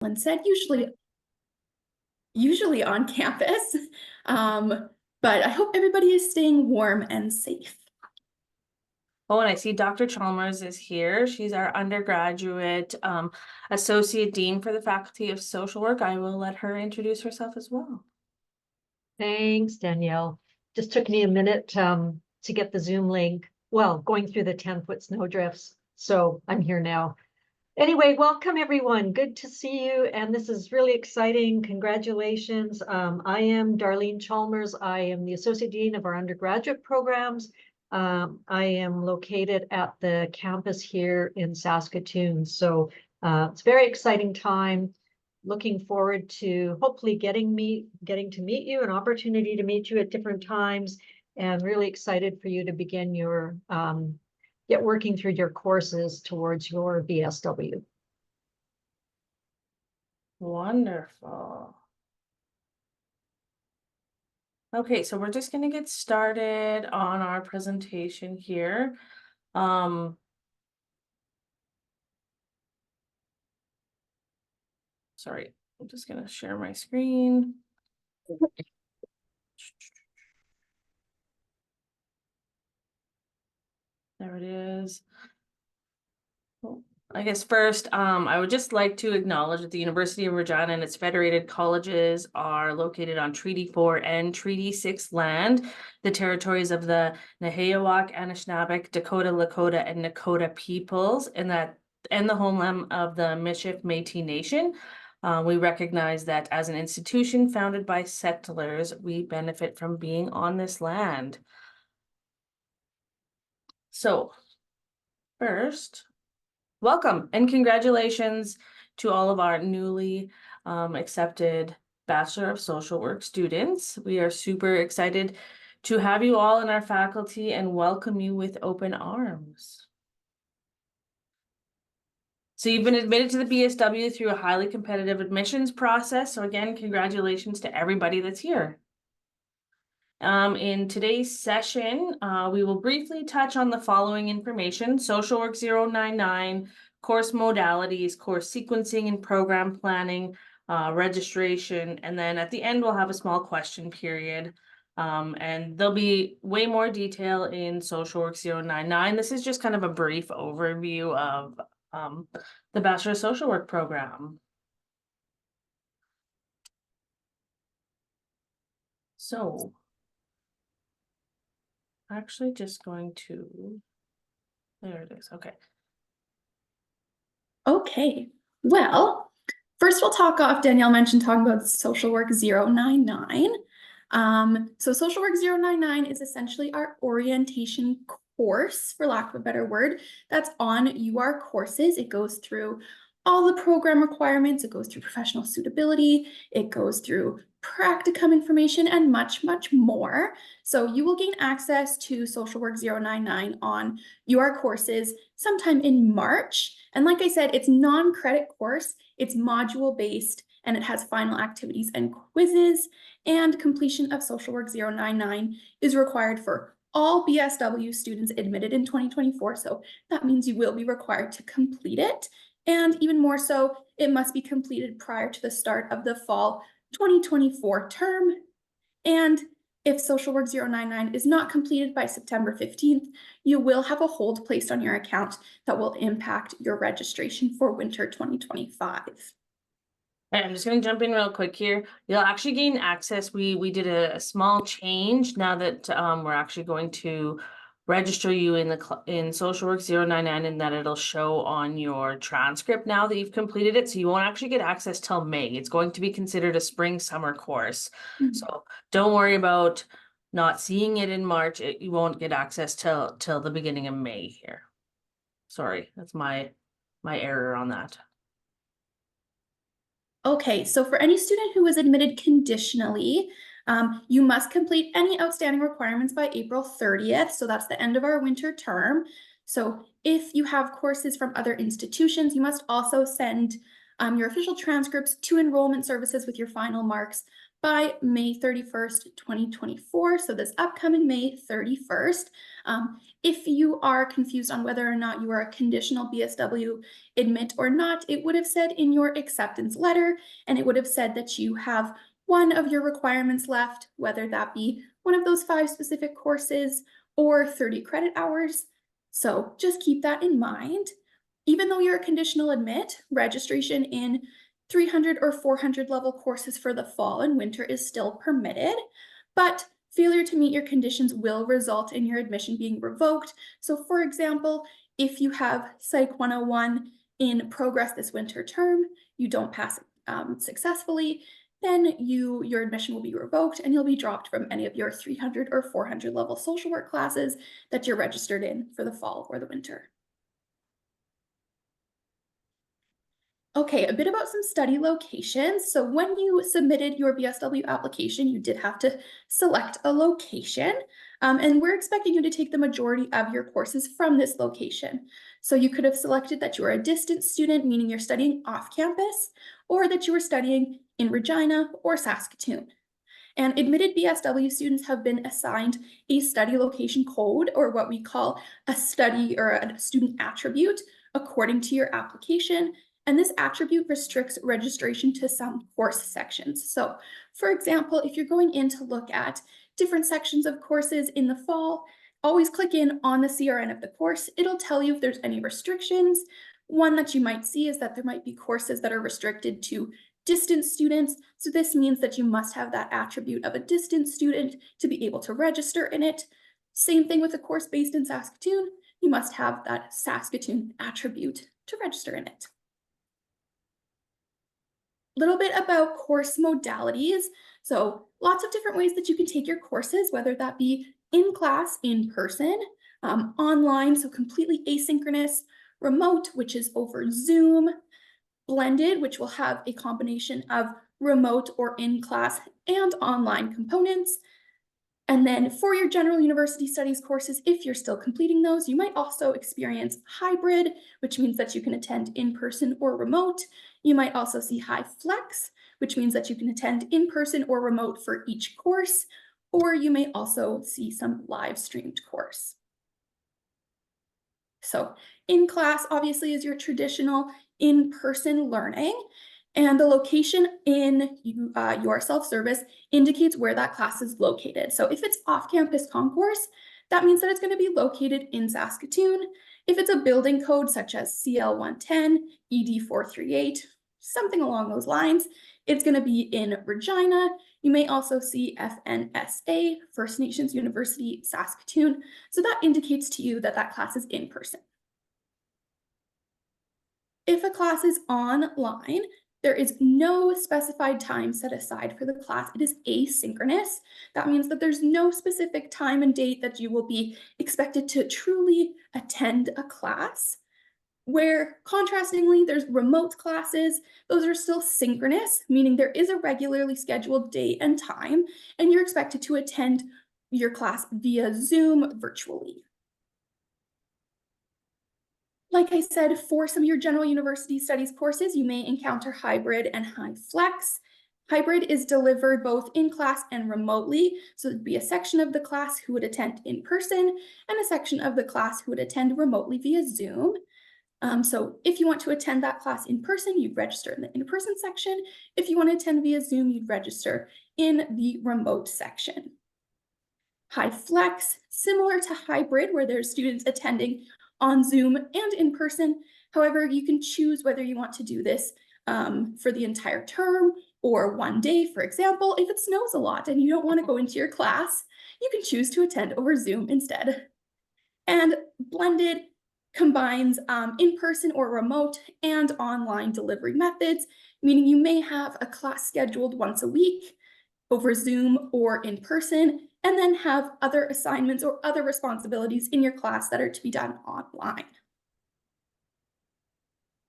and said, usually on campus. But I hope everybody is staying warm and safe. Oh, and I see Dr. Chalmers is here. She's our undergraduate associate dean for the Faculty of Social Work. I will let her introduce herself as well. Thanks, Danielle. Just took me a minute to get the Zoom link. Well, going through the 10-foot snowdrifts. So I'm here now. Anyway, welcome everyone. Good to see you. And this is really exciting. Congratulations. I am Darlene Chalmers. I am the Associate Dean of our undergraduate programs. I am located at the campus here in Saskatoon. So it's a very exciting time. Looking forward to hopefully getting to meet you, an opportunity to meet you at different times, and really excited for you to begin your get working through your courses towards your BSW. Wonderful. Okay, so we're just going to get started on our presentation here. Sorry, I'm just going to share my screen. There it is. Well, I guess first, I would just like to acknowledge that the University of Regina and its federated colleges are located on Treaty 4 and Treaty 6 land, the territories of the Nehiyawak, Anishinaabe, Dakota, Lakota, and Nakota peoples, and the homeland of the Michif Métis Nation. We recognize that as an institution founded by settlers, we benefit from being on this land. So, first, welcome and congratulations to all of our newly accepted Bachelor of Social Work students. We are super excited to have you all in our faculty and welcome you with open arms. So you've been admitted to the BSW through a highly competitive admissions process. So again, congratulations to everybody that's here. In today's session, we will briefly touch on the following information: Social Work 099, course modalities, course sequencing and program planning, registration, and then at the end we'll have a small question period. And there'll be way more detail in Social Work 099. This is just kind of a brief overview of the Bachelor of Social Work program. So actually just going to, there it is. Okay. Okay, well, first we'll talk off, Danielle mentioned talking about Social Work 099. So Social Work 099 is essentially our orientation course, for lack of a better word, that's on UR courses. It goes through all the program requirements, it goes through professional suitability, it goes through practicum information, and much, much more. So you will gain access to Social Work 099 on UR courses sometime in March. And like I said, it's non-credit course, it's module-based, and it has final activities and quizzes, and completion of Social Work 099 is required for all BSW students admitted in 2024. So that means you will be required to complete it. And even more so, it must be completed prior to the start of the fall 2024 term. And if Social Work 099 is not completed by September 15th, you will have a hold placed on your account that will impact your registration for winter 2025. I'm just going to jump in real quick here. You'll actually gain access. We did a small change now that we're actually going to register you in Social Work 099, and that it'll show on your transcript now that you've completed it. So you won't actually get access till May. It's going to be considered a spring summer course. Mm-hmm. So don't worry about not seeing it in March. You won't get access till the beginning of May here. Sorry, that's my error on that. Okay, so for any student who was admitted conditionally, you must complete any outstanding requirements by April 30th. So that's the end of our winter term. So if you have courses from other institutions, you must also send your official transcripts to enrollment services with your final marks by May 31st, 2024. So this upcoming May 31st. If you are confused on whether or not you are a conditional BSW admit or not, it would have said in your acceptance letter, and it would have said that you have one of your requirements left, whether that be one of those 5 specific courses or 30 credit hours. So just keep that in mind. Even though you're a conditional admit, registration in 300 or 400 level courses for the fall and winter is still permitted, but failure to meet your conditions will result in your admission being revoked. So for example, if you have Psych 101 in progress this winter term, you don't pass successfully, then your admission will be revoked and you'll be dropped from any of your 300 or 400 level social work classes that you're registered in for the fall or the winter. Okay, a bit about some study locations. So when you submitted your BSW application, you did have to select a location, and we're expecting you to take the majority of your courses from this location. So you could have selected that you are a distance student, meaning you're studying off campus, or that you were studying in Regina or Saskatoon. And admitted BSW students have been assigned a study location code, or what we call a study or a student attribute, according to your application. And this attribute restricts registration to some course sections. So for example, if you're going in to look at different sections of courses in the fall, always click in on the CRN of the course. It'll tell you if there's any restrictions. One that you might see is that there might be courses that are restricted to distance students. So this means that you must have that attribute of a distance student to be able to register in it. Same thing with a course based in Saskatoon. You must have that Saskatoon attribute to register in it. Little bit about course modalities. So lots of different ways that you can take your courses, whether that be in class, in person, online, so completely asynchronous, remote, which is over Zoom, blended, which will have a combination of remote or in-class and online components. And then for your general university studies courses, if you're still completing those, you might also experience hybrid, which means that you can attend in person or remote. You might also see high flex, which means that you can attend in person or remote for each course, or you may also see some live streamed course. So in class, obviously, is your traditional in-person learning, and the location in your self-service indicates where that class is located. So if it's off-campus concourse, that means that it's going to be located in Saskatoon. If it's a building code such as CL110, ED438, something along those lines, it's going to be in Regina. You may also see FNSA, First Nations University, Saskatoon. So that indicates to you that that class is in person. If a class is online, there is no specified time set aside for the class. It is asynchronous. That means that there's no specific time and date that you will be expected to truly attend a class. Where contrastingly, there's remote classes. Those are still synchronous, meaning there is a regularly scheduled date and time, and you're expected to attend your class via Zoom virtually. Like I said, for some of your general university studies courses, you may encounter hybrid and high flex. Hybrid is delivered both in class and remotely. So it'd be a section of the class who would attend in person and a section of the class who would attend remotely via Zoom. So if you want to attend that class in person, you'd register in the in-person section. If you want to attend via Zoom, you'd register in the remote section. High flex, similar to hybrid, where there's students attending on Zoom and in person. However, you can choose whether you want to do this for the entire term or one day. For example, if it snows a lot and you don't want to go into your class, you can choose to attend over Zoom instead. And blended combines in-person or remote and online delivery methods, meaning you may have a class scheduled once a week over Zoom or in person, and then have other assignments or other responsibilities in your class that are to be done online.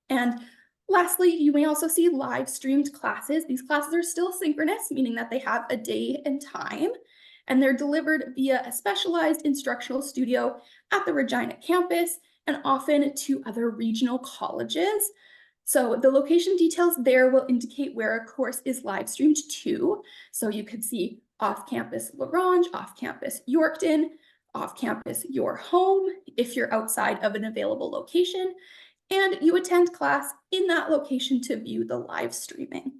And lastly, you may also see live streamed classes. These classes are still synchronous, meaning that they have a day and time, and they're delivered via a specialized instructional studio at the Regina campus and often to other regional colleges. So the location details there will indicate where a course is live streamed to. So you could see off-campus LaGrange, off-campus Yorkton, off-campus your home if you're outside of an available location, and you attend class in that location to view the live streaming.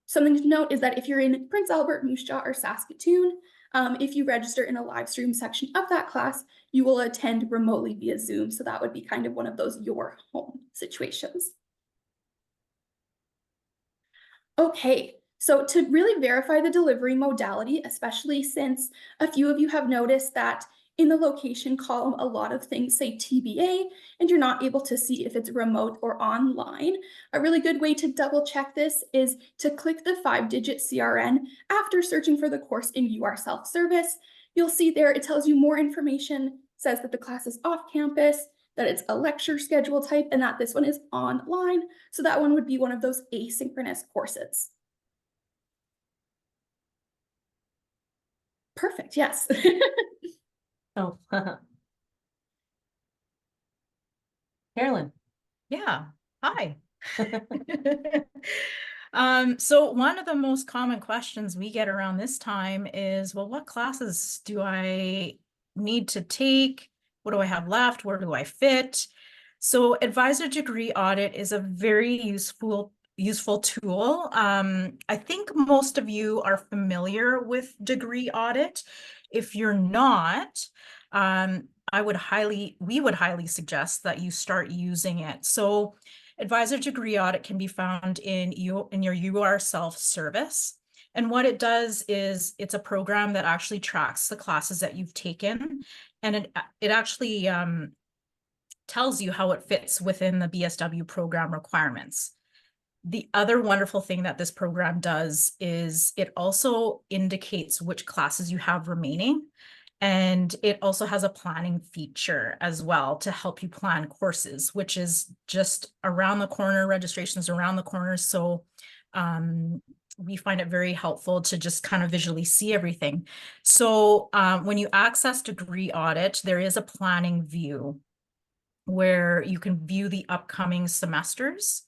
Something to note is that if you're in Prince Albert, Moose Jaw, or Saskatoon, if you register in a live stream section of that class, you will attend remotely via Zoom. So that would be kind of one of those your home situations. Okay, so to really verify the delivery modality, especially since a few of you have noticed that in the location column, a lot of things say TBA, and you're not able to see if it's remote or online. A really good way to double check this is to click the 5-digit CRN after searching for the course in UR Self-Service. You'll see there it tells you more information, says that the class is off campus, that it's a lecture schedule type, and that this one is online. So that one would be one of those asynchronous courses. Perfect, yes. Oh, Carolyn. Yeah, hi. So one of the most common questions we get around this time is, well, what classes do I need to take? What do I have left? Where do I fit? So advisor degree audit is a very useful tool. I think most of you are familiar with degree audit. If you're not, we would highly suggest that you start using it. So advisor degree audit can be found in your UR self-service. And what it does is it's a program that actually tracks the classes that you've taken. And it actually tells you how it fits within the BSW program requirements. The other wonderful thing that this program does is it also indicates which classes you have remaining. And it also has a planning feature as well to help you plan courses, which is just around the corner. Registration's around the corner. So we find it very helpful to just kind of visually see everything. So when you access degree audit, there is a planning view where you can view the upcoming semesters.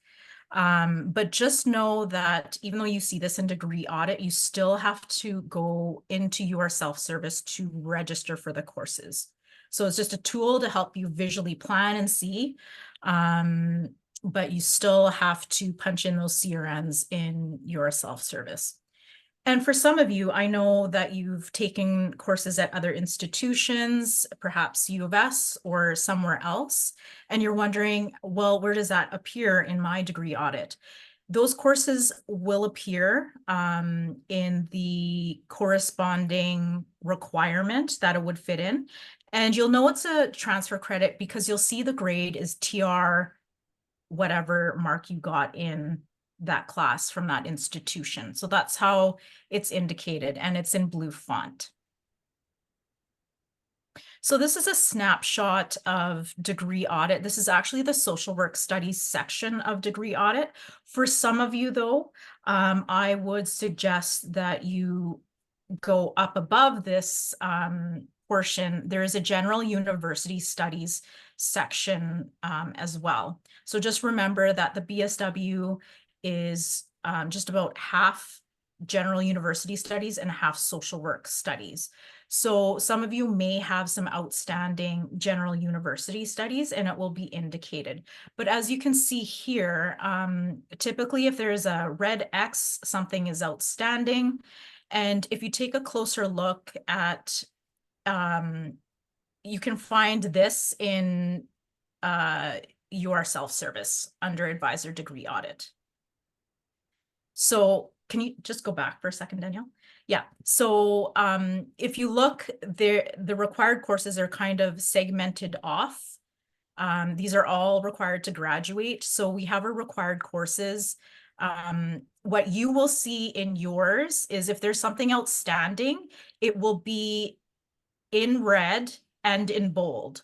But just know that even though you see this in degree audit, you still have to go into your self-service to register for the courses. So it's just a tool to help you visually plan and see, but you still have to punch in those CRNs in your self-service. And for some of you, I know that you've taken courses at other institutions, perhaps U of S or somewhere else, and you're wondering, well, where does that appear in my degree audit? Those courses will appear in the corresponding requirement that it would fit in. And you'll know it's a transfer credit because you'll see the grade is TR, whatever mark you got in that class from that institution. So that's how it's indicated, and it's in blue font. So this is a snapshot of degree audit. This is actually the social work studies section of degree audit. For some of you though, I would suggest that you go up above this portion. There is a general university studies section as well. So just remember that the BSW is just about half general university studies and half social work studies. So some of you may have some outstanding general university studies and it will be indicated. But as you can see here, typically if there is a red X, something is outstanding. And if you take a closer look at, you can find this in your self-service under advisor degree audit. So can you just go back for a second, Danielle? Yeah, so if you look there, the required courses are kind of segmented off. These are all required to graduate. So we have our required courses. What you will see in yours is if there's something outstanding, it will be in red and in bold.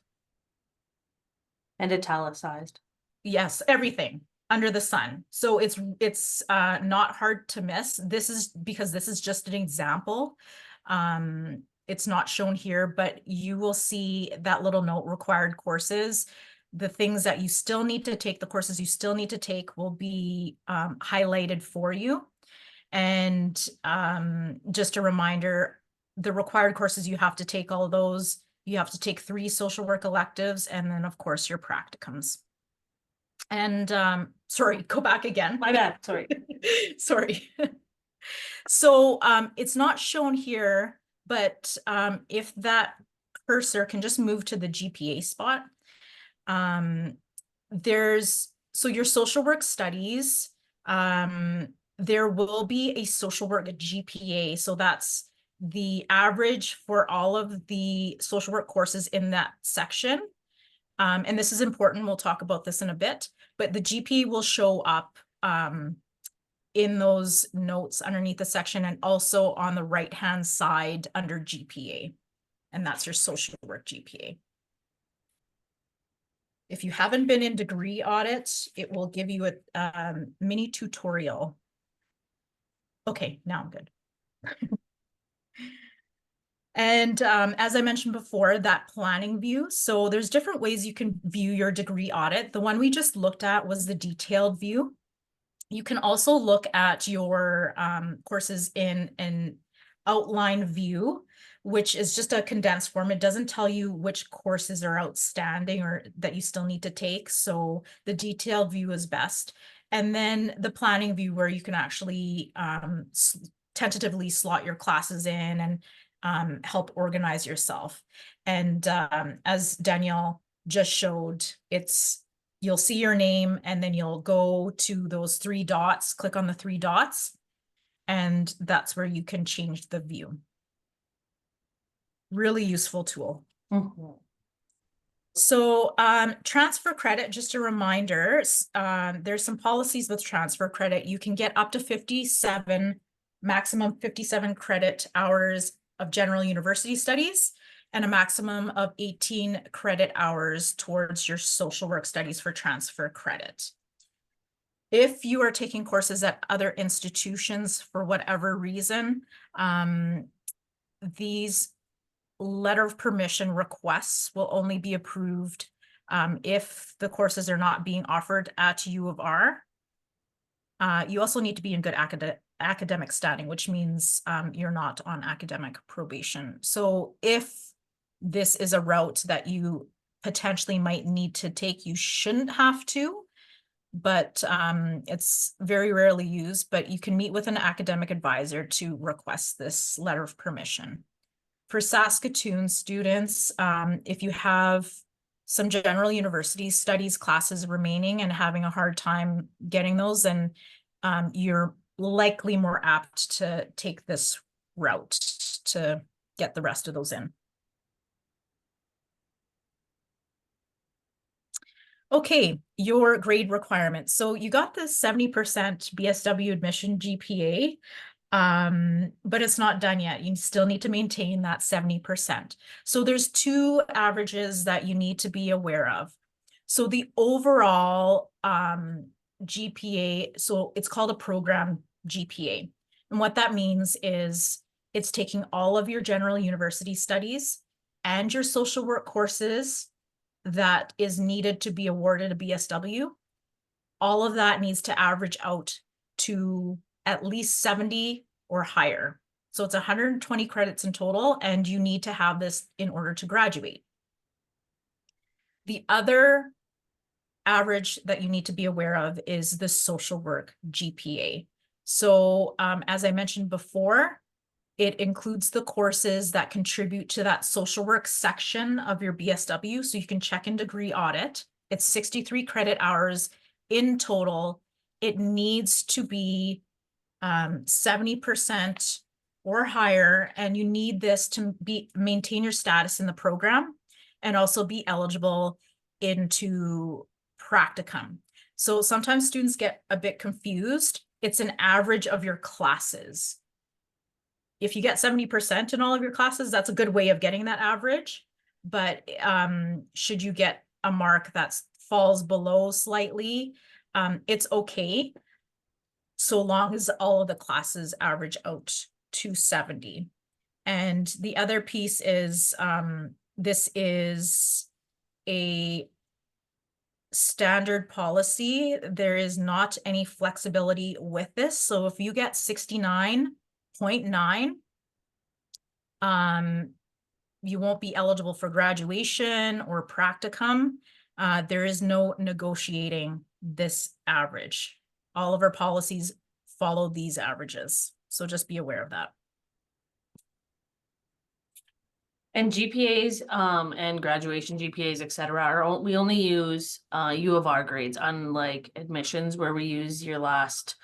And italicized. Yes, everything under the sun. So it's not hard to miss. This is because this is just an example. It's not shown here, but you will see that little note required courses. the things that you still need to take, the courses you still need to take will be highlighted for you. And just a reminder, the required courses you have to take, all of those, you have to take 3 social work electives, and then of course your practicums. And sorry, go back again. My bad, sorry. Sorry. So it's not shown here, but if that cursor can just move to the GPA spot, so your social work studies, there will be a social work GPA. So that's the average for all of the social work courses in that section. And this is important. We'll talk about this in a bit, but the GPA will show up in those notes underneath the section, and also on the right-hand side under GPA. And that's your social work GPA. If you haven't been in degree audit, it will give you a mini tutorial. Okay, now I'm good. And as I mentioned before, that planning view. So there's different ways you can view your degree audit. The one we just looked at was the detailed view. You can also look at your courses in an outline view, which is just a condensed form. It doesn't tell you which courses are outstanding or that you still need to take. So the detailed view is best. And then the planning view, where you can actually tentatively slot your classes in and help organize yourself. And as Danielle just showed, you'll see your name, and then you'll go to those 3 dots, click on the 3 dots, and that's where you can change the view. Really useful tool. Mm-hmm. So transfer credit, just a reminder, there's some policies with transfer credit. You can get up to maximum 57 credit hours of general university studies, and a maximum of 18 credit hours towards your social work studies for transfer credit. If you are taking courses at other institutions for whatever reason, these letter of permission requests will only be approved if the courses are not being offered at U of R. You also need to be in good academic standing, which means you're not on academic probation. So if this is a route that you potentially might need to take, you shouldn't have to, but it's very rarely used, but you can meet with an academic advisor to request this letter of permission. For Saskatoon students, if you have some general university studies classes remaining and having a hard time getting those, then you're likely more apt to take this route to get the rest of those in. Okay, your grade requirements. So you got the 70% BSW admission GPA, but it's not done yet. You still need to maintain that 70%. So there's 2 averages that you need to be aware of. So the overall GPA, so it's called a program GPA. And what that means is it's taking all of your general university studies and your social work courses that is needed to be awarded a BSW. All of that needs to average out to at least 70 or higher. So it's 120 credits in total, and you need to have this in order to graduate. The other average that you need to be aware of is the social work GPA. So as I mentioned before, it includes the courses that contribute to that social work section of your BSW. So you can check in degree audit. It's 63 credit hours in total. It needs to be 70% or higher, and you need this to maintain your status in the program and also be eligible into practicum. So sometimes students get a bit confused. It's an average of your classes. If you get 70% in all of your classes, that's a good way of getting that average. But should you get a mark that falls below slightly, it's okay, so long as all of the classes average out to 70. And the other piece is, this is a standard policy. There is not any flexibility with this. So if you get 69.9, you won't be eligible for graduation or practicum. There is no negotiating this average. All of our policies follow these averages. So just be aware of that. And GPAs, and graduation GPAs, et cetera, we only use U of R grades, unlike admissions where we use your last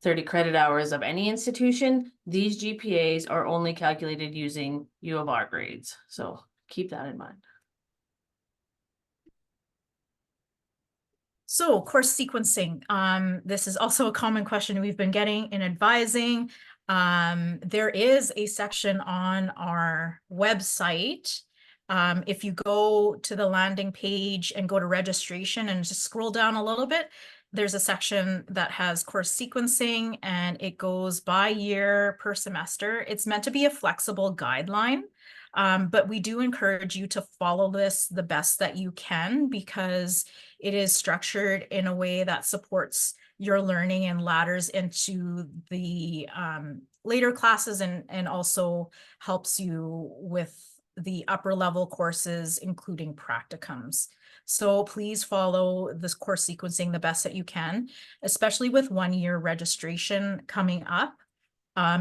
30 credit hours of any institution. These GPAs are only calculated using U of R grades. So keep that in mind. So course sequencing, this is also a common question we've been getting in advising. There is a section on our website. If you go to the landing page and go to registration and just scroll down a little bit, there's a section that has course sequencing and it goes by year per semester. It's meant to be a flexible guideline. But we do encourage you to follow this the best that you can, because it is structured in a way that supports your learning and ladders into the later classes, and also helps you with the upper level courses, including practicums. So please follow this course sequencing the best that you can, especially with 1 year registration coming up.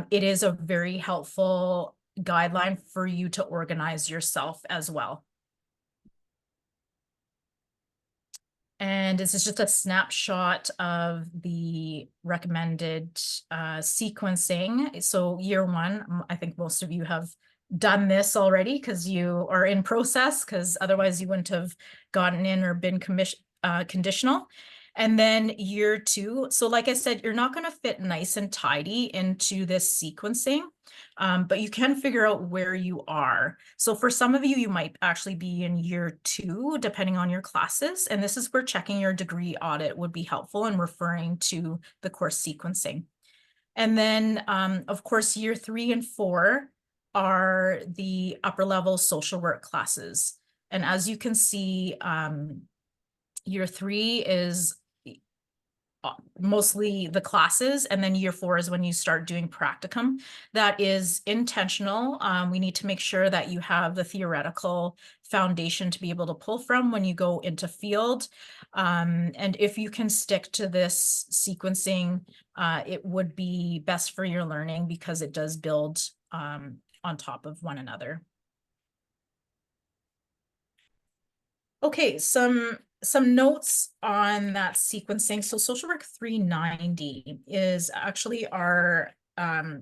It is a very helpful guideline for you to organize yourself as well. And this is just a snapshot of the recommended sequencing. So year one, I think most of you have done this already because you are in process, because otherwise you wouldn't have gotten in or been conditional. And then year two, so like I said, you're not going to fit nice and tidy into this sequencing, but you can figure out where you are. So for some of you, you might actually be in year two, depending on your classes. And this is where checking your degree audit would be helpful and referring to the course sequencing. And then, of course, year 3 and 4 are the upper level social work classes. And as you can see, year 3 is mostly the classes, and then year 4 is when you start doing practicum. That is intentional. We need to make sure that you have the theoretical foundation to be able to pull from when you go into field. And if you can stick to this sequencing, it would be best for your learning, because it does build on top of one another. Okay, some notes on that sequencing. So social work 390 is actually our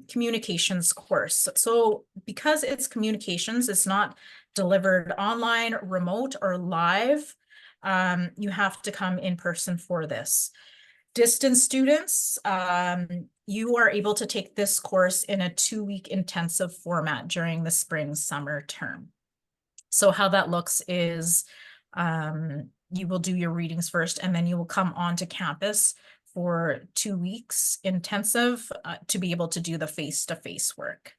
communications course. So because it's communications, it's not delivered online, remote, or live. You have to come in person for this. Distance students, you are able to take this course in a 2-week intensive format during the spring summer term. So how that looks is you will do your readings first, and then you will come onto campus for 2 weeks intensive to be able to do the face-to-face work.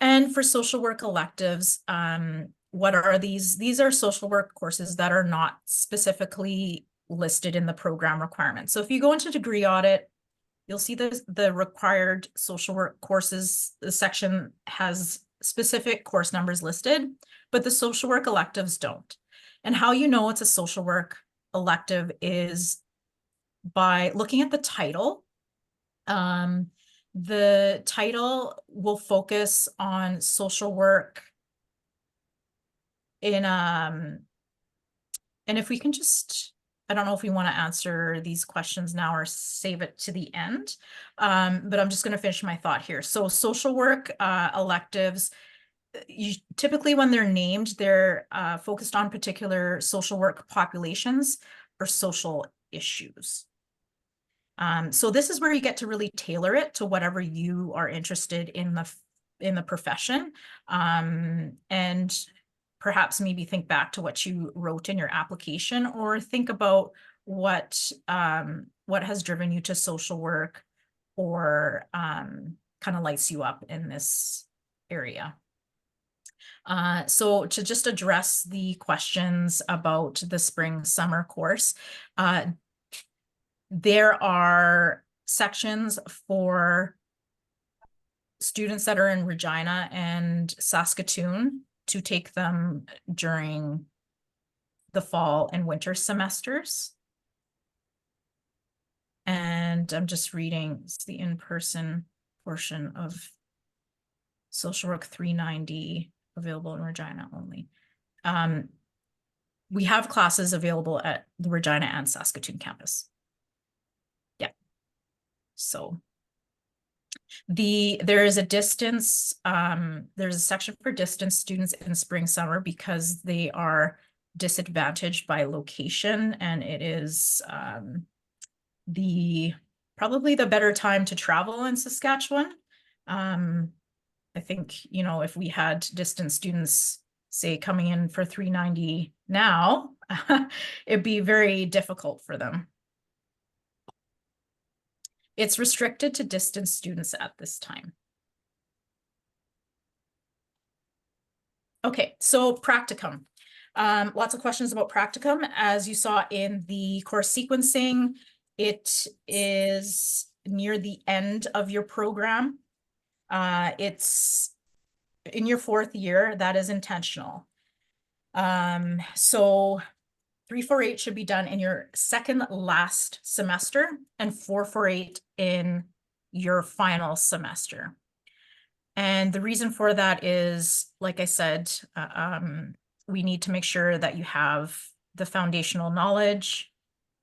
And for social work electives, what are these? These are social work courses that are not specifically listed in the program requirements. So if you go into degree audit, you'll see the required social work courses. The section has specific course numbers listed, but the social work electives don't. And how you know it's a social work elective is by looking at the title. The title will focus on social work in, and if we can just, I don't know if we want to answer these questions now or save it to the end, but I'm just going to finish my thought here. So social work electives, typically when they're named, they're focused on particular social work populations or social issues. So this is where you get to really tailor it to whatever you are interested in the profession, and perhaps maybe think back to what you wrote in your application, or think about what has driven you to social work, or kind of lights you up in this area. So to just address the questions about the spring summer course, there are sections for students that are in Regina and Saskatoon to take them during the fall and winter semesters. And I'm just reading, it's the in-person portion of Social Work 390 available in Regina only. We have classes available at the Regina and Saskatoon campus. Yeah. So there is a distance, there's a section for distance students in spring summer because they are disadvantaged by location, and it is probably the better time to travel in Saskatchewan. I think, you know, if we had distance students, say, coming in for 390 now, it'd be very difficult for them. It's restricted to distance students at this time. Okay, so practicum. Lots of questions about practicum. As you saw in the course sequencing, it is near the end of your program. It's in your 4th year. That is intentional. So 348 should be done in your second last semester and 448 in your final semester. And the reason for that is, like I said, we need to make sure that you have the foundational knowledge,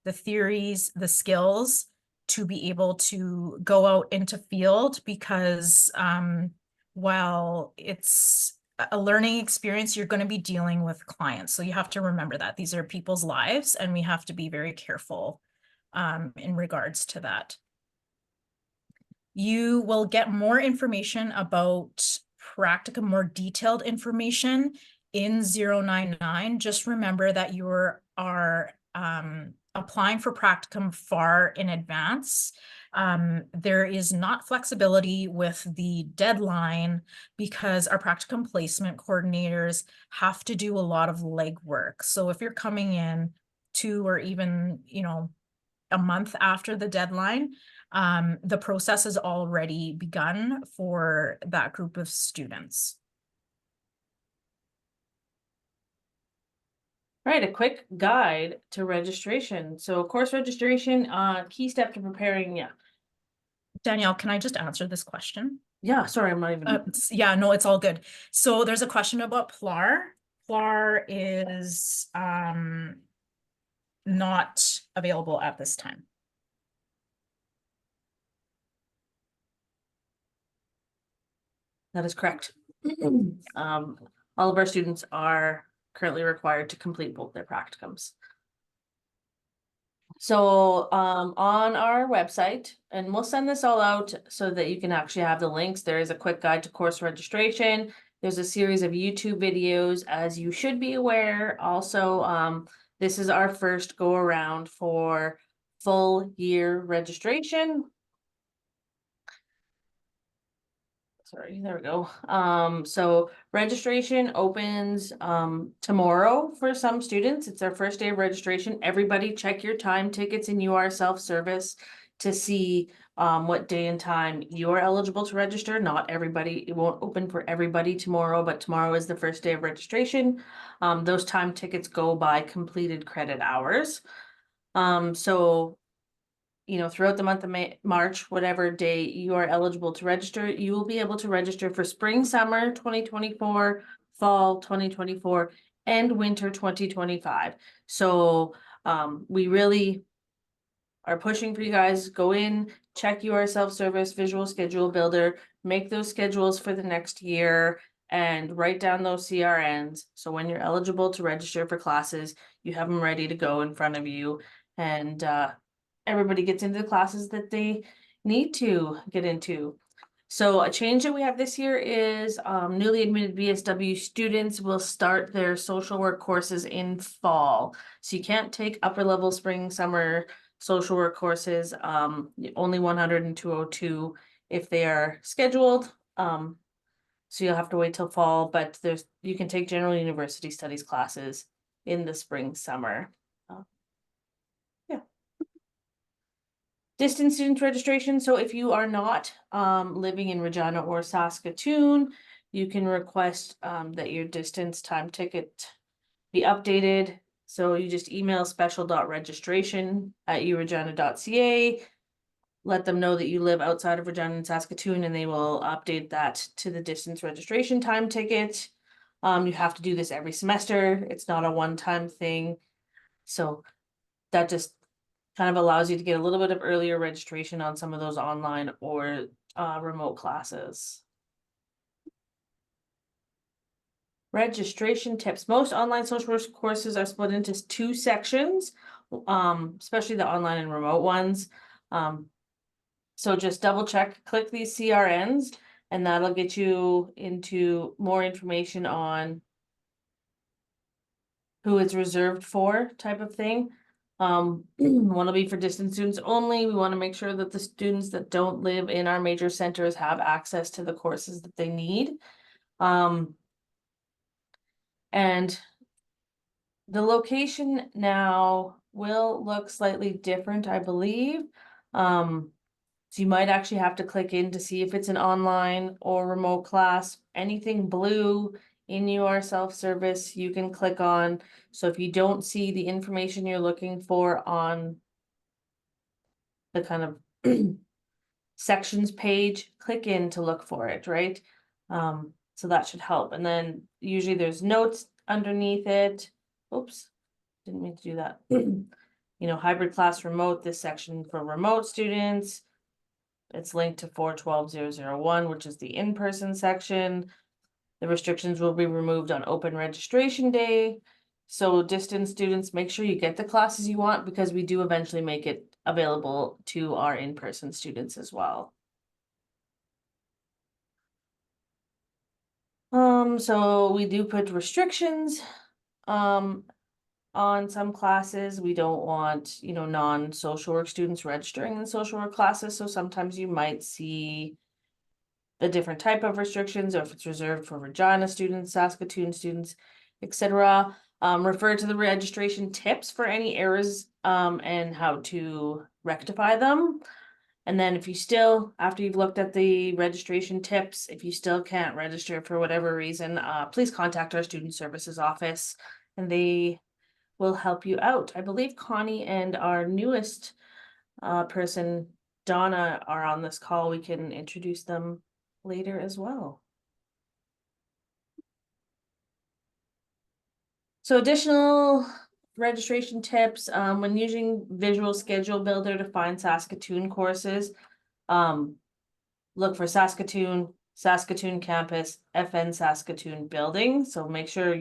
the theories, the skills to be able to go out into field, because while it's a learning experience, you're going to be dealing with clients. So you have to remember that these are people's lives, and we have to be very careful in regards to that. You will get more information about practicum, more detailed information in 099. Just remember that you are applying for practicum far in advance. There is not flexibility with the deadline because our practicum placement coordinators have to do a lot of legwork. So if you're coming in 2 or even, you know, a month after the deadline, the process has already begun for that group of students. Right, a quick guide to registration. So course registration, key step to preparing. Yeah. Danielle, can I just answer this question? Yeah, sorry, I'm not even. Yeah, no, it's all good. So there's a question about PLAR. PLAR is not available at this time. That is correct. All of our students are currently required to complete both their practicums. So on our website, and we'll send this all out so that you can actually have the links. There is a quick guide to course registration. There's a series of YouTube videos, as you should be aware. Also, this is our first go around for full year registration. Sorry, there we go. So registration opens tomorrow for some students. It's their first day of registration. Everybody check your time tickets in UR self-service to see what day and time you are eligible to register. Not everybody, it won't open for everybody tomorrow, but tomorrow is the first day of registration. Those time tickets go by completed credit hours. So you know, throughout the month of March, whatever day you are eligible to register, you will be able to register for spring, summer 2024, fall 2024, and winter 2025. So we really are pushing for you guys. Go in, check your self-service visual schedule builder, make those schedules for the next year, and write down those CRNs. So when you're eligible to register for classes, you have them ready to go in front of you, and everybody gets into the classes that they need to get into. So a change that we have this year is newly admitted BSW students will start their social work courses in fall. So you can't take upper level spring, summer social work courses, only 100 and 202 if they are scheduled. So you'll have to wait till fall, but you can take general university studies classes in the spring, summer. Yeah. Distance student registration. So if you are not living in Regina or Saskatoon, you can request that your distance time ticket be updated. So you just email special.registration@uregina.ca. Let them know that you live outside of Regina and Saskatoon, and they will update that to the distance registration time ticket. You have to do this every semester. It's not a one-time thing. So that just kind of allows you to get a little bit of earlier registration on some of those online or remote classes. Registration tips. Most online social work courses are split into 2 sections, especially the online and remote ones. So just double check, click these CRNs, and that'll get you into more information on who it's reserved for, type of thing. One will be for distance students only. We want to make sure that the students that don't live in our major centers have access to the courses that they need. And the location now will look slightly different, I believe. So you might actually have to click in to see if it's an online or remote class. Anything blue in your self-service, you can click on. So if you don't see the information you're looking for on the kind of sections page, click in to look for it, right? So that should help. And then usually there's notes underneath it. Oops, didn't mean to do that. Hybrid class remote, this section for remote students. It's linked to 412.001, which is the in-person section. The restrictions will be removed on open registration day. So distance students, make sure you get the classes you want, because we do eventually make it available to our in-person students as well. So we do put restrictions on some classes. We don't want, non-social work students registering in social work classes. So sometimes you might see a different type of restrictions, or if it's reserved for Regina students, Saskatoon students, etc. Refer to the registration tips for any errors and how to rectify them. And then if you still, after you've looked at the registration tips, if you still can't register for whatever reason, please contact our student services office and they will help you out. I believe Connie and our newest person, Donna, are on this call. We can introduce them later as well. So additional registration tips, when using Visual Schedule Builder to find Saskatoon courses, look for Saskatoon, Saskatoon campus, FN Saskatoon building. So make sure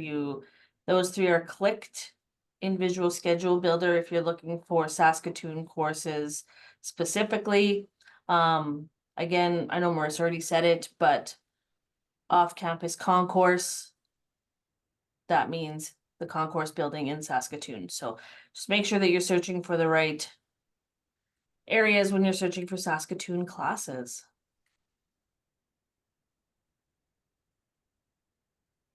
those 3 are clicked in Visual Schedule Builder if you're looking for Saskatoon courses specifically. Again, I know Marissa already said it, but off-campus concourse, that means the concourse building in Saskatoon. So just make sure that you're searching for the right areas when you're searching for Saskatoon classes.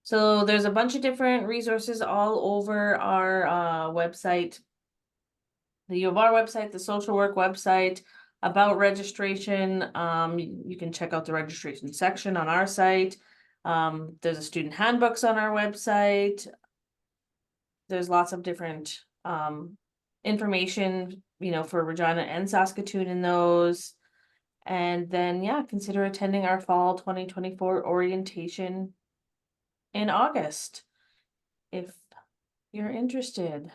So there's a bunch of different resources all over our website. The U of R website, the social work website, about registration. You can check out the registration section on our site. There's a student handbooks on our website. There's lots of different information, for Regina and Saskatoon in those. And then, yeah, consider attending our fall 2024 orientation in August if you're interested.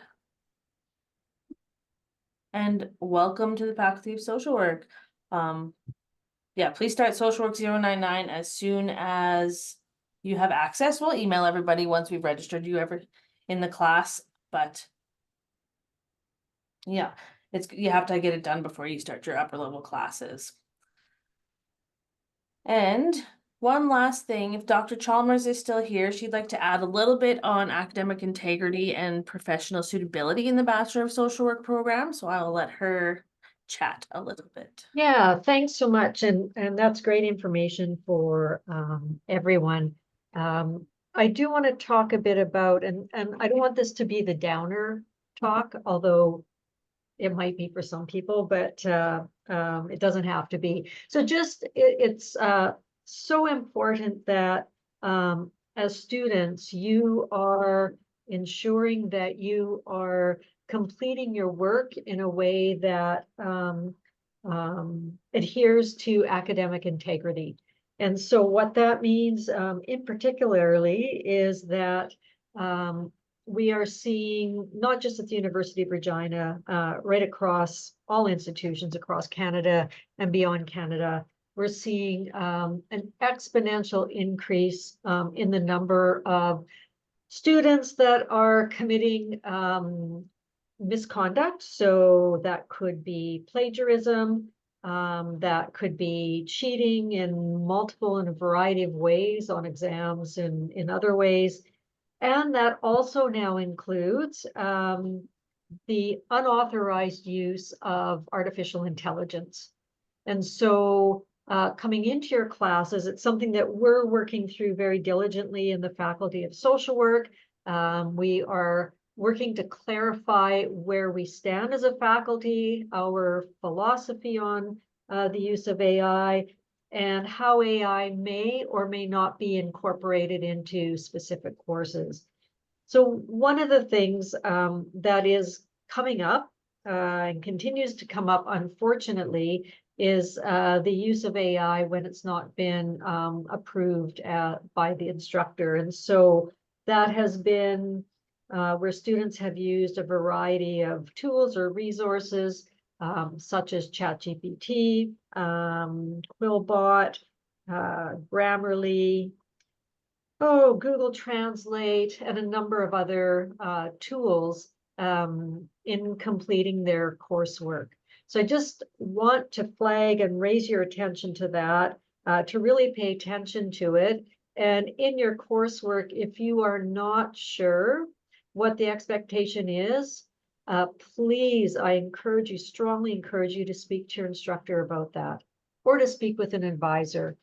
And welcome to the Faculty of Social Work. Yeah, please start Social Work 099 as soon as you have access. We'll email everybody once we've registered you in the class, but yeah, you have to get it done before you start your upper level classes. And one last thing, if Dr. Chalmers is still here, she'd like to add a little bit on academic integrity and professional suitability in the Bachelor of Social Work program. So I will let her chat a little bit. Yeah, thanks so much. And that's great information for everyone. I do want to talk a bit about, and I don't want this to be the downer talk, although it might be for some people, but it doesn't have to be. So just it's so important that as students, you are ensuring that you are completing your work in a way that adheres to academic integrity. And so what that means in particularly is that we are seeing, not just at the University of Regina, right across all institutions across Canada and beyond Canada, we're seeing an exponential increase in the number of students that are committing misconduct. So that could be plagiarism, that could be cheating in multiple and a variety of ways on exams and in other ways. And that also now includes the unauthorized use of artificial intelligence. And so coming into your classes, it's something that we're working through very diligently in the Faculty of Social Work. We are working to clarify where we stand as a faculty, our philosophy on the use of AI, and how AI may or may not be incorporated into specific courses. So one of the things that is coming up and continues to come up, unfortunately, is the use of AI when it's not been approved by the instructor. And so that has been where students have used a variety of tools or resources such as ChatGPT, Quillbot, Grammarly, Google Translate, and a number of other tools in completing their coursework. So I just want to flag and raise your attention to that, to really pay attention to it. And in your coursework, if you are not sure what the expectation is, please, I strongly encourage you to speak to your instructor about that, or to speak with an advisor,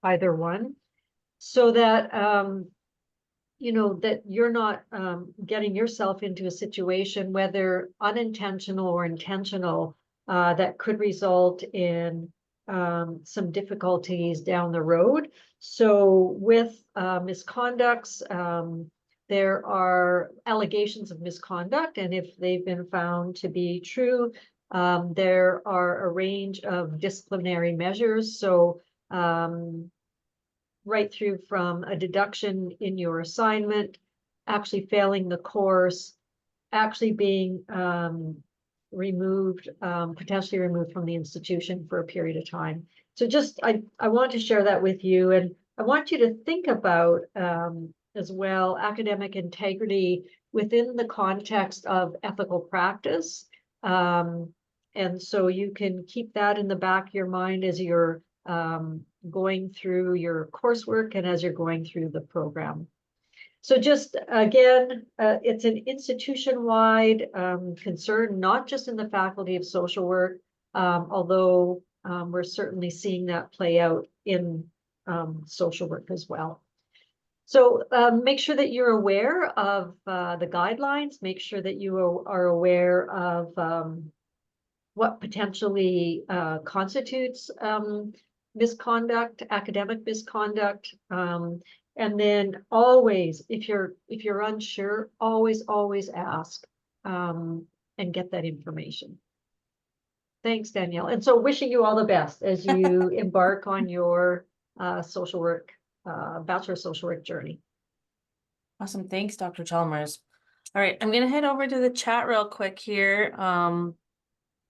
either one, so that that you're not getting yourself into a situation, whether unintentional or intentional, that could result in some difficulties down the road. So with misconducts, there are allegations of misconduct, and if they've been found to be true, there are a range of disciplinary measures. So right through from a deduction in your assignment, actually failing the course, actually being removed, potentially removed from the institution for a period of time. So just, I want to share that with you, and I want you to think about as well academic integrity within the context of ethical practice. And so you can keep that in the back of your mind as you're going through your coursework and as you're going through the program. So just again, it's an institution-wide concern, not just in the Faculty of Social Work, although we're certainly seeing that play out in social work as well. So make sure that you're aware of the guidelines, make sure that you are aware of what potentially constitutes misconduct, academic misconduct, and then always, if you're unsure, always ask and get that information. Thanks, Danielle. And so wishing you all the best as you embark on your social work, Bachelor of Social Work journey. Awesome. Thanks, Dr. Chalmers. All right, I'm going to head over to the chat real quick here.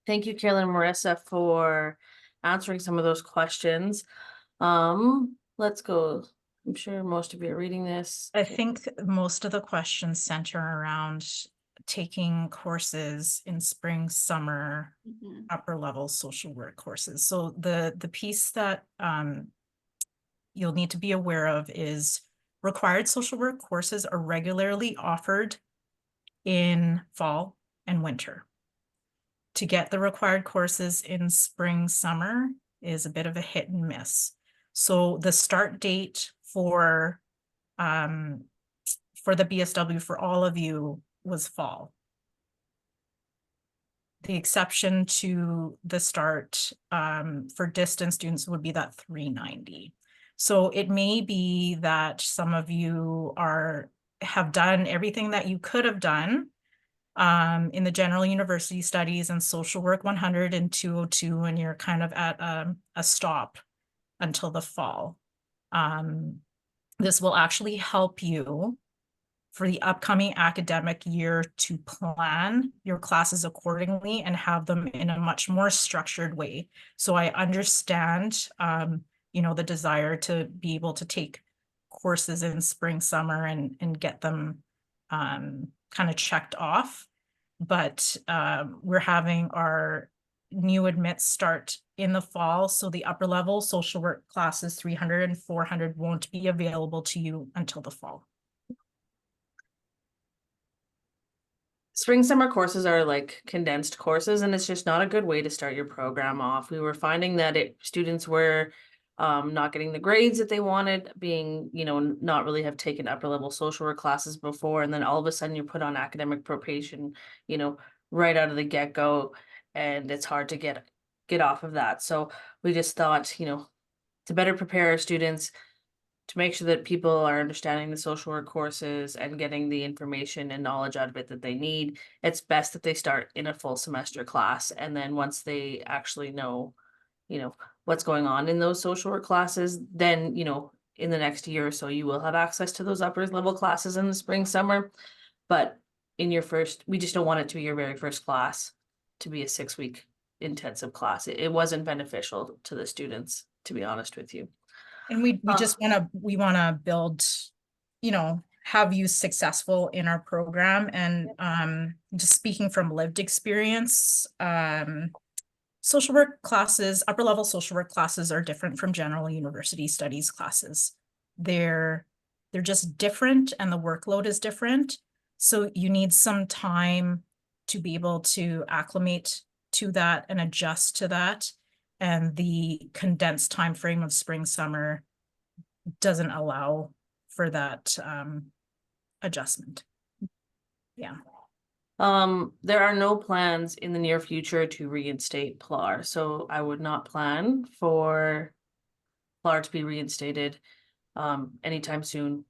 Thank you, Carolyn and Marissa, for answering some of those questions. Let's go. I'm sure most of you are reading this. I think most of the questions center around taking courses in spring, summer, upper level social work courses. So the piece that you'll need to be aware of is required social work courses are regularly offered in fall and winter. to get the required courses in spring, summer is a bit of a hit and miss. So the start date for the BSW for all of you was fall. The exception to the start for distance students would be that 390. So it may be that some of you have done everything that you could have done in the general university studies and social work 100 and 202, and you're kind of at a stop until the fall. This will actually help you for the upcoming academic year to plan your classes accordingly and have them in a much more structured way. So I understand, the desire to be able to take courses in spring, summer and get them kind of checked off. But we're having our new admits start in the fall. So the upper level social work classes 300 and 400 won't be available to you until the fall. Spring summer courses are like condensed courses, and it's just not a good way to start your program off. We were finding that students were not getting the grades that they wanted, being, not really have taken upper level social work classes before, and then all of a sudden you're put on academic probation, right out of the get-go, and it's hard to get off of that. So we just thought, to better prepare our students, to make sure that people are understanding the social work courses and getting the information and knowledge out of it that they need, it's best that they start in a full semester class. And then once they actually know, what's going on in those social work classes, then, in the next year or so, you will have access to those upper level classes in the spring, summer. But we just don't want it to be your very first class to be a 6-week intensive class. It wasn't beneficial to the students, to be honest with you. And we just want to build, have you successful in our program. And just speaking from lived experience, social work classes, upper level social work classes are different from general university studies classes. They're just different, and the workload is different. So you need some time to be able to acclimate to that and adjust to that. And the condensed time frame of spring, summer doesn't allow for that adjustment. Yeah. There are no plans in the near future to reinstate PLAR, so I would not plan for PLAR to be reinstated anytime soon,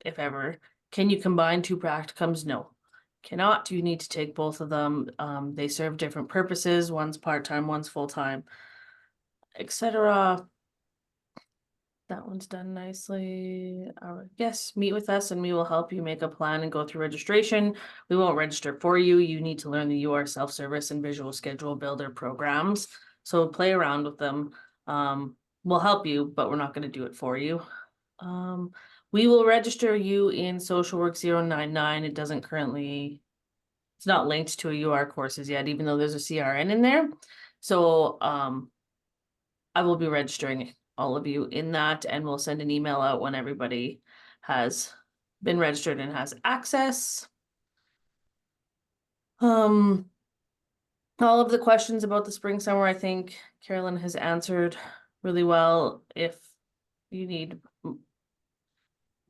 if ever. Can you combine 2 practicums? No, cannot. You need to take both of them. They serve different purposes. One's part-time, one's full-time, etc. That one's done nicely. Yes, meet with us and we will help you make a plan and go through registration. We won't register for you. You need to learn the UR self-service and visual schedule builder programs. So play around with them. We'll help you, but we're not going to do it for you. We will register you in Social Work 099. It doesn't currently, it's not linked to a UR courses yet, even though there's a CRN in there. So I will be registering all of you in that, and we'll send an email out when everybody has been registered and has access. All of the questions about the spring, summer, I think Carolyn has answered really well. If you need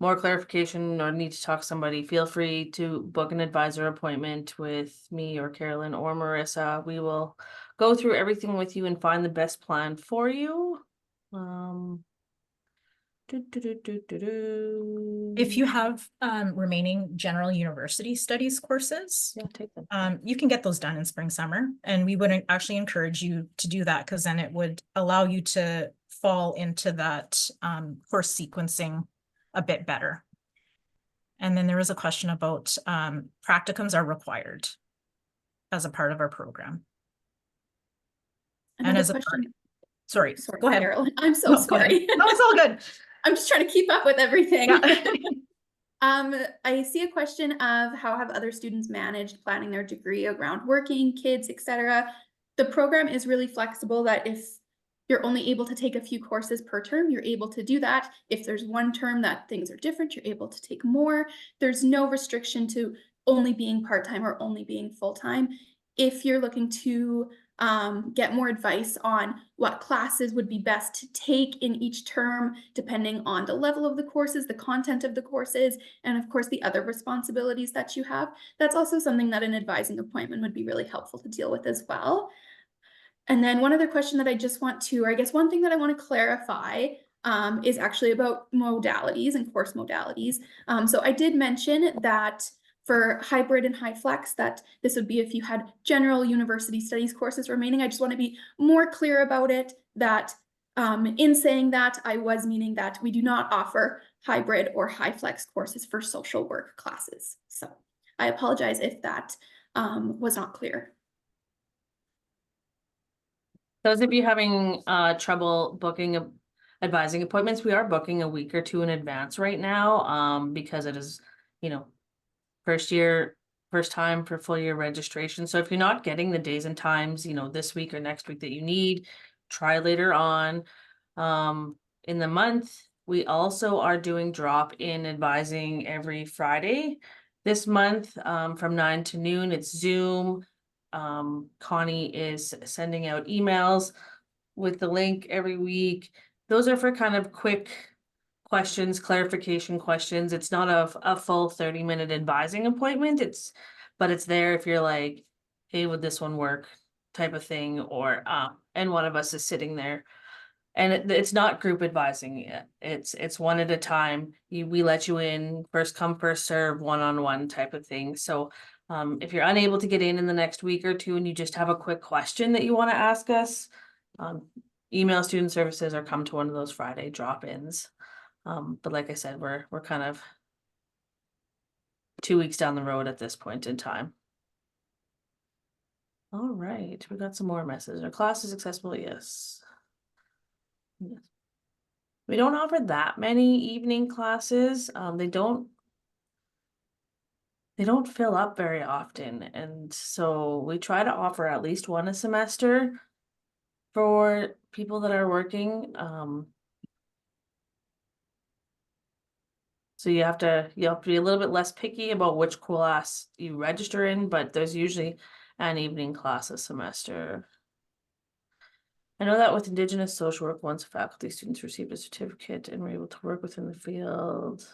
more clarification or need to talk to somebody, feel free to book an advisor appointment with me or Carolyn or Marissa. We will go through everything with you and find the best plan for you. If you have remaining general university studies courses, yeah, take them. You can get those done in spring, summer, and we would actually encourage you to do that, because then it would allow you to fall into that course sequencing a bit better. And then there was a question about practicums are required as a part of our program. Another and as a question. part, sorry, Sorry, go ahead. Carolyn. I'm so No, go ahead. sorry. No, it's all good. I'm just trying to keep up with everything. Yeah. I see a question of how have other students managed planning their degree around working, kids, etc. The program is really flexible that if you're only able to take a few courses per term, you're able to do that. If there's one term that things are different, you're able to take more. There's no restriction to only being part-time or only being full-time. if you're looking to get more advice on what classes would be best to take in each term, depending on the level of the courses, the content of the courses, and of course the other responsibilities that you have, that's also something that an advising appointment would be really helpful to deal with as well. And then one other question that I just want to, or I guess one thing that I want to clarify is actually about modalities and course modalities. So I did mention that for hybrid and high flex, that this would be if you had general university studies courses remaining. I just want to be more clear about it, that in saying that, I was meaning that we do not offer hybrid or high flex courses for social work classes. So I apologize if that was not clear. Those of you having trouble booking advising appointments, we are booking a week or two in advance right now, because it is, you know, first time for full year registration. So if you're not getting the days and times, you know, this week or next week that you need, try later on. In the month, we also are doing drop-in advising every Friday. This month, from 9 to noon, it's Zoom. Connie is sending out emails with the link every week. Those are for kind of quick questions, clarification questions. It's not a full 30-minute advising appointment. But it's there if you're like, hey, would this one work type of thing, or and one of us is sitting there. And it's not group advising yet. It's one at a time. We let you in, first come, first serve, one-on-one type of thing. So if you're unable to get in the next week or two and you just have a quick question that you want to ask us, email student services or come to one of those Friday drop-ins. But like I said, we're kind of 2 weeks down the road at this point in time. All right, we got some more messages. Our class is accessible, yes. Yes. We don't offer that many evening classes. They don't fill up very often, and so we try to offer at least one a semester for people that are working. So you have to be a little bit less picky about which class you register in, but there's usually an evening class a semester. I know that with Indigenous social work, once faculty students received a certificate and were able to work within the field,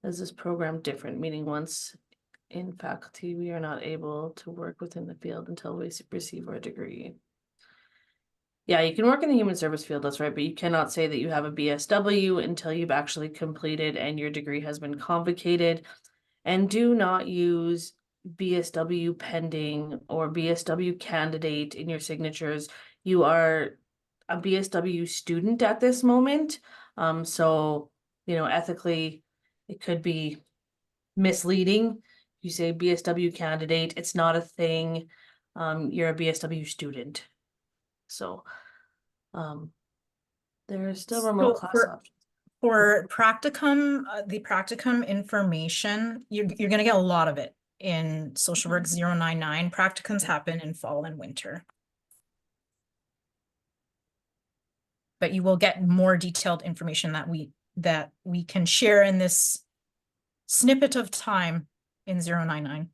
is this program different? Meaning once in faculty, we are not able to work within the field until we receive our degree. Yeah, you can work in the human service field, that's right, but you cannot say that you have a BSW until you've actually completed and your degree has been convocated. And do not use BSW pending or BSW candidate in your signatures. You are a BSW student at this moment. So, you know, ethically, it could be misleading. You say BSW candidate, it's not a thing. You're a BSW student. So, there's still remote class options. For practicum, the practicum information, you're going to get a lot of it in Social Work 099. Practicums happen in fall and winter. But you will get more detailed information that we can share in this snippet of time in 099.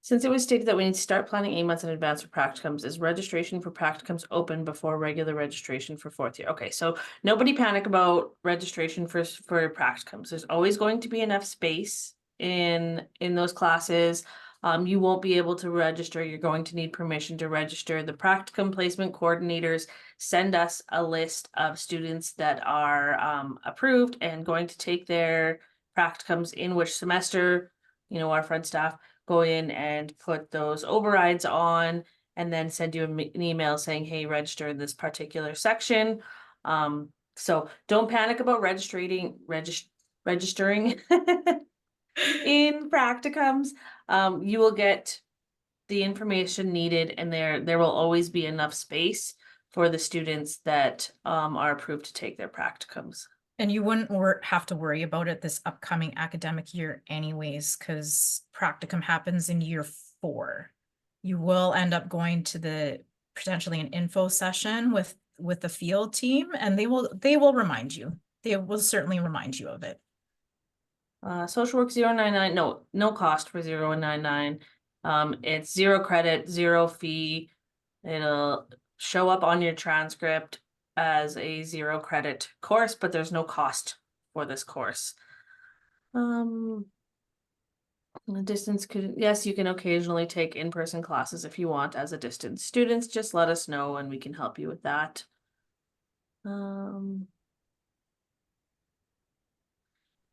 Since it was stated that we need to start planning 8 months in advance for practicums, is registration for practicums open before regular registration for fourth year? Okay, so nobody panic about registration for practicums. There's always going to be enough space in those classes. You won't be able to register. You're going to need permission to register. The practicum placement coordinators send us a list of students that are approved and going to take their practicums in which semester. You know, our front staff go in and put those overrides on and then send you an email saying, hey, register in this particular section. So don't panic about registering in practicums. You will get the information needed, and there will always be enough space for the students that are approved to take their practicums. And you wouldn't have to worry about it this upcoming academic year anyways, because practicum happens in year 4. You will end up going to potentially an info session with the field team, and they will remind you. They will certainly remind you of it. Social work 099, no cost for 099. It's 0 credit, 0 fee. It'll show up on your transcript as a 0 credit course, but there's no cost for this course. The distance could, yes, you can occasionally take in-person classes if you want as a distance student. Just let us know and we can help you with that.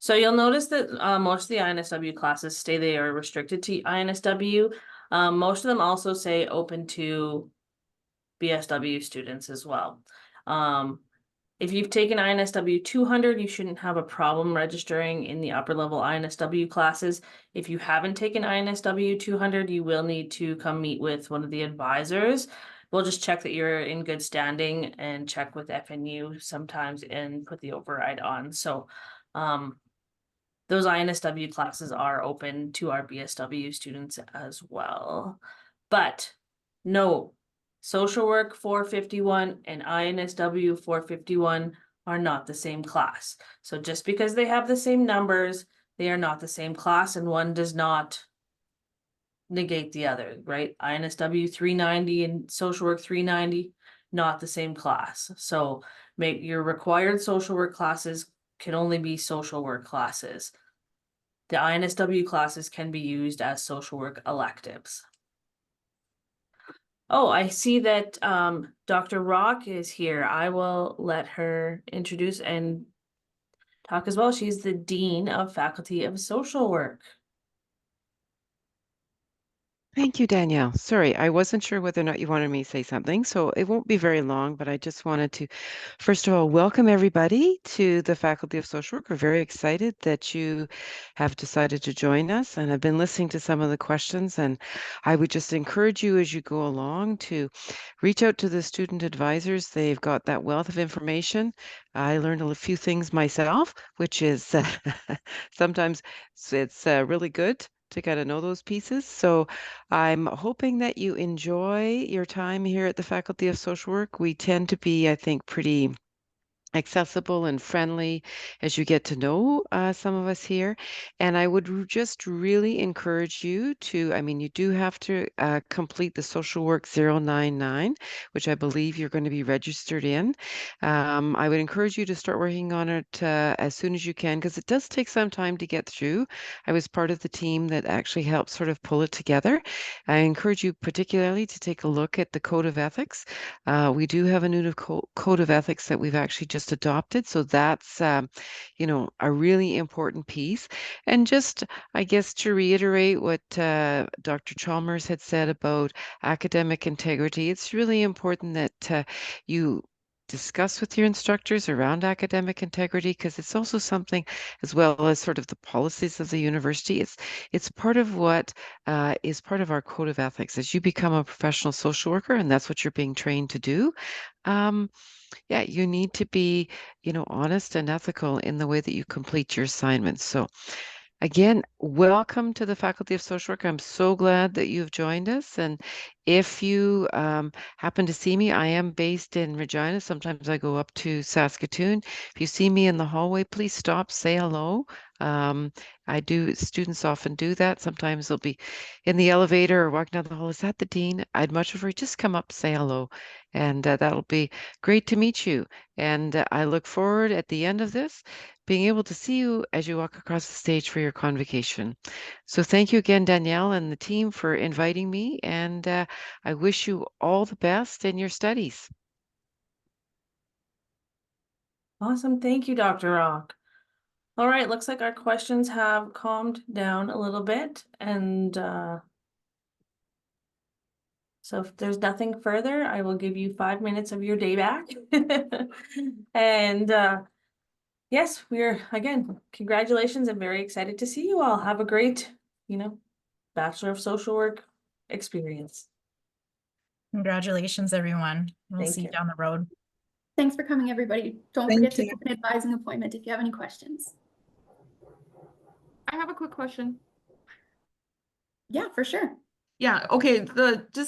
So you'll notice that most of the INSW classes they are restricted to INSW. Most of them also say open to BSW students as well. If you've taken INSW 200, you shouldn't have a problem registering in the upper level INSW classes. If you haven't taken INSW 200, you will need to come meet with one of the advisors. We'll just check that you're in good standing and check with FNU sometimes and put the override on. So those INSW classes are open to our BSW students as well. But no, social work 451 and INSW 451 are not the same class. So just because they have the same numbers, they are not the same class, and one does not negate the other, right? INSW 390 and social work 390, not the same class. So make your required social work classes can only be social work classes. The INSW classes can be used as social work electives. Oh, I see that Dr. Rock is here. I will let her introduce and talk as well. She's the Dean of Faculty of Social Work. Thank you, Danielle. Sorry, I wasn't sure whether or not you wanted me to say something, so it won't be very long, but I just wanted to, first of all, welcome everybody to the Faculty of Social Work. We're very excited that you have decided to join us, and I've been listening to some of the questions, and I would just encourage you as you go along to reach out to the student advisors. They've got that wealth of information. I learned a few things myself, which is sometimes it's really good to kind of know those pieces. So I'm hoping that you enjoy your time here at the Faculty of Social Work. We tend to be, I think, pretty accessible and friendly as you get to know some of us here. And I would just really encourage you to, I mean, you do have to complete the Social Work 099, which I believe you're going to be registered in. I would encourage you to start working on it as soon as you can, because it does take some time to get through. I was part of the team that actually helped sort of pull it together. I encourage you particularly to take a look at the Code of Ethics. We do have a new Code of Ethics that we've actually just adopted. So that's, you know, a really important piece. And just, I guess, to reiterate what Dr. Chalmers had said about academic integrity, it's really important that you discuss with your instructors around academic integrity, because it's also something, as well as sort of the policies of the university, it's part of what is part of our code of ethics as you become a professional social worker, and that's what you're being trained to do. Yeah, you need to be, you know, honest and ethical in the way that you complete your assignments. So again, welcome to the Faculty of Social Work. I'm so glad that you've joined us. And if you happen to see me, I am based in Regina. Sometimes I go up to Saskatoon. If you see me in the hallway, please stop, say hello. Students often do that. Sometimes they'll be in the elevator or walking down the hall. Is that the dean? I'd much prefer just come up, say hello. And that'll be great to meet you. And I look forward at the end of this being able to see you as you walk across the stage for your convocation. So thank you again, Danielle and the team, for inviting me, and I wish you all the best in your studies. Awesome. Thank you, Dr. Rock. All right, looks like our questions have calmed down a little bit. And so if there's nothing further, I will give you 5 minutes of your day back. And yes, we're, again, congratulations. I'm very excited to see you all. Have a great, you know, Bachelor of Social Work experience. Congratulations, everyone. We'll Thank see you you. down the road. Thanks for coming, everybody. Don't forget to book an advising appointment if you have any questions. I have a quick question. Yeah, for sure. Yeah, okay, just